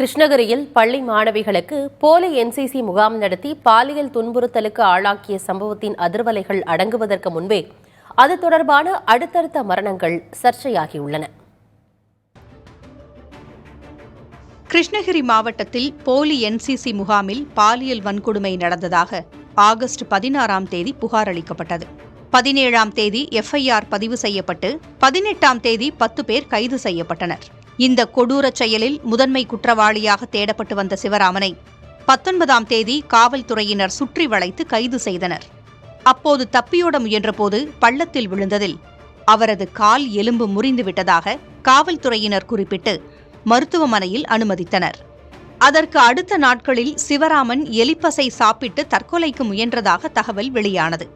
கிருஷ்ணகிரியில் பள்ளி மாணவிகளுக்கு போலி என்சிசி முகாம் நடத்தி பாலியல் துன்புறுத்தலுக்கு ஆளாக்கிய சம்பவத்தின் அதிர்வலைகள் அடங்குவதற்கு முன்பே அது தொடர்பான அடுத்தடுத்த மரணங்கள் சர்ச்சையாகியுள்ளன. கிருஷ்ணகிரி மாவட்டத்தில் போலி என்சிசி முகாமில் பாலியல் வன்கொடுமை நடந்ததாக ஆகஸ்ட் 16ஆம் தேதி புகார் அளிக்கப்பட்டது. 17ஆம் தேதி எஃப்ஐஆர் பதிவு செய்யப்பட்டு 18ஆம் தேதி 10 பேர் கைது செய்யப்பட்டனர். இந்த கொடூரச் செயலில் முதன்மை குற்றவாளியாக தேடப்பட்டு வந்த சிவராமனை 19ஆம் தேதி காவல்துறையினர் சுற்றி வளைத்து கைது செய்தனர். அப்போது தப்பியோட முயன்றபோது பள்ளத்தில் விழுந்ததில் அவரது கால் எலும்பு முறிந்துவிட்டதாக காவல்துறையினர் குறிப்பிட்டு மருத்துவமனையில் அனுமதித்தனர். அதற்கு அடுத்த நாட்களில் சிவராமன் எலிப்பசை சாப்பிட்டு தற்கொலைக்கு முயன்றதாக தகவல் வெளியானது.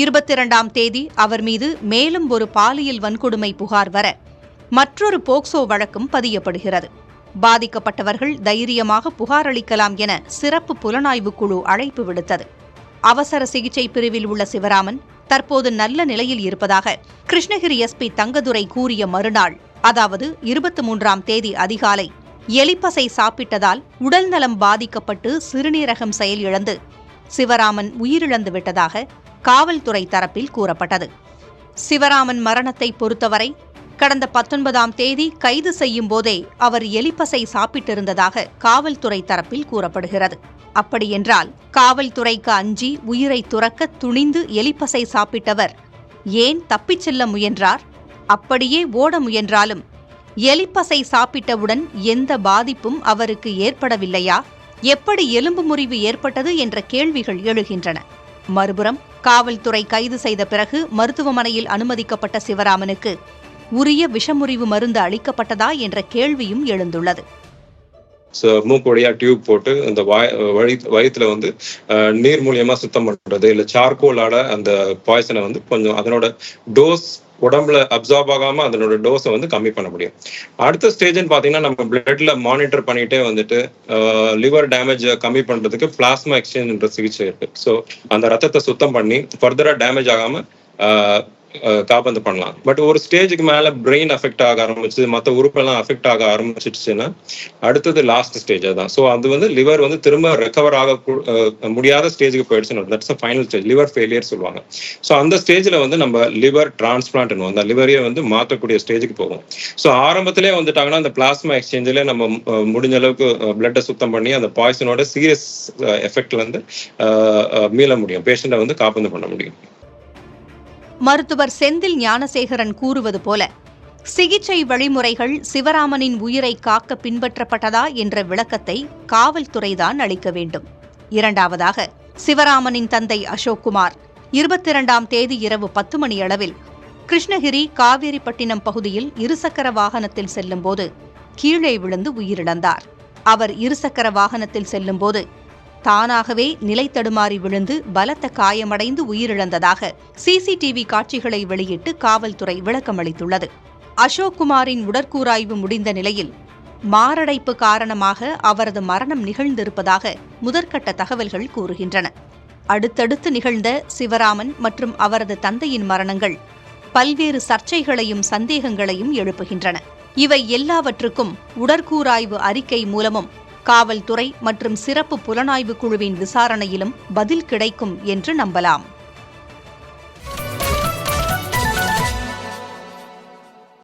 22ஆம் தேதி அவர் மீது மேலும் ஒரு பாலியல் வன்கொடுமை புகார் வர மற்றொரு போக்சோ வழக்கும் பதியப்படுகிறது. பாதிக்கப்பட்டவர்கள் தைரியமாக புகார் அளிக்கலாம் என சிறப்பு புலனாய்வு குழு அழைப்பு விடுத்தது. அவசர சிகிச்சை பிரிவில் உள்ள சிவராமன் தற்போது நல்ல நிலையில் இருப்பதாக கிருஷ்ணகிரி எஸ்பி தங்கதுரை கூறிய மறுநாள், அதாவது 23ஆம் தேதி அதிகாலை எலிப்பசை சாப்பிட்டதால் உடல்நலம் பாதிக்கப்பட்டு சிறுநீரகம் செயலிழந்து சிவராமன் உயிரிழந்து விட்டதாக காவல்துறை தரப்பில் கூறப்பட்டது. சிவராமன் மரணத்தை பொறுத்தவரை கடந்த 19ஆம் தேதி கைது செய்யும் போதே அவர் எலிப்பசை சாப்பிட்டிருந்ததாக காவல்துறை தரப்பில் கூறப்படுகிறது. அப்படியென்றால் காவல்துறைக்கு அஞ்சி உயிரை துறக்க துணிந்து எலிப்பசை சாப்பிட்டவர் ஏன் தப்பிச் செல்ல முயன்றார்? அப்படியே ஓட முயன்றாலும் எலிப்பசை சாப்பிட்டவுடன் எந்த பாதிப்பும் அவருக்கு ஏற்படவில்லையா? எப்படி எலும்பு முறிவு ஏற்பட்டது என்ற கேள்விகள் எழுகின்றன. மறுபுறம் காவல்துறை கைது செய்த பிறகு மருத்துவமனையில் அனுமதிக்கப்பட்ட சிவராமனுக்கு உரிய விஷமுறிவு மருந்து அளிக்கப்பட்டதா என்ற கேள்வியும் எழுந்துள்ளது. மூக்கு வழியா டியூப் போட்டு அந்த வயிற்றுல நீர் மூலியமா சுத்தம் பண்றது, இல்ல சார்கோலால அந்த பாய்சனை கொஞ்சம் அதனோட டோஸ் உடம்புல அப்சார்ப் ஆகாம அதனோட டோஸை கம்மி பண்ண முடியும். அடுத்த ஸ்டேஜ்னு பாத்தீங்கன்னா நம்ம பிளட்ல மானிட்டர் பண்ணிட்டே லிவர் டேமேஜ் கம்மி பண்றதுக்கு பிளாஸ்மா எக்ஸ்சேஞ்ச்ன்ற சிகிச்சை இருக்கு. ஸோ அந்த ரத்தத்தை சுத்தம் பண்ணி ஃபர்தரா டேமேஜ் ஆகாம காப்பந்து பண்ணலாம். பட் ஒரு ஸ்டேஜுக்கு மேல பிரெயின் அஃபெக்ட் ஆக ஆரம்பிச்சு, மற்ற உறுப்பெல்லாம் அஃபெக்ட் ஆக ஆரம்பிச்சிடுச்சுன்னா அடுத்தது லாஸ்ட் ஸ்டேஜ் தான். ஸோ அது லிவர் திரும்ப ரெக்கவர் ஆக முடியாத ஸ்டேஜுக்கு போயிடுச்சுன்னு that's final stage, liver failure சொல்லுவாங்க. ஸோ அந்த ஸ்டேஜ்ல நம்ம லிவர் டிரான்ஸ்பிளான்ட் அந்த லிவரையே மாற்றக்கூடிய ஸ்டேஜுக்கு போகும். ஸோ ஆரம்பத்திலே வந்துட்டாங்கன்னா அந்த பிளாஸ்மா எக்ஸ்சேஞ்சில் நம்ம முடிஞ்ச அளவுக்கு பிளட்டை சுத்தம் பண்ணி அந்த பாய்சனோட சீரியஸ் எஃபெக்ட்ல மீள முடியும், பேஷண்ட்டை காப்பந்து பண்ண முடியும். மருத்துவர் செந்தில் ஞானசேகரன் கூறுவது போல சிகிச்சை வழிமுறைகள் சிவராமனின் உயிரை காக்க பின்பற்றப்பட்டதா என்ற விளக்கத்தை காவல்துறைதான் அளிக்க வேண்டும். இரண்டாவதாக, சிவராமனின் தந்தை அசோக்குமார் 22ஆம் தேதி இரவு 10 மணி அளவில் கிருஷ்ணகிரி காவேரிப்பட்டினம் பகுதியில் இருசக்கர வாகனத்தில் செல்லும்போது கீழே விழுந்து உயிரிழந்தார். அவர் இருசக்கர வாகனத்தில் செல்லும்போது தானாகவே நிலை தடுமாறி விழுந்து பலத்த காயமடைந்து உயிரிழந்ததாக சிசிடிவி காட்சிகளை வெளியிட்டு காவல்துறை விளக்கமளித்துள்ளது. அசோக்குமாரின் உடற்கூராய்வு முடிந்த நிலையில் மாரடைப்பு காரணமாக அவரது மரணம் நிகழ்ந்திருப்பதாக முதற்கட்ட தகவல்கள் கூறுகின்றன. அடுத்தடுத்து நிகழ்ந்த சிவராமன் மற்றும் அவரது தந்தையின் மரணங்கள் பல்வேறு சர்ச்சைகளையும் சந்தேகங்களையும் எழுப்புகின்றன. இவை எல்லாவற்றுக்கும் உடற்கூராய்வு அறிக்கை மூலமும் காவல்துறை மற்றும் சிறப்பு புலனாய்வு குழுவின் விசாரணையிலும் பதில் கிடைக்கும் என்று நம்பலாம்.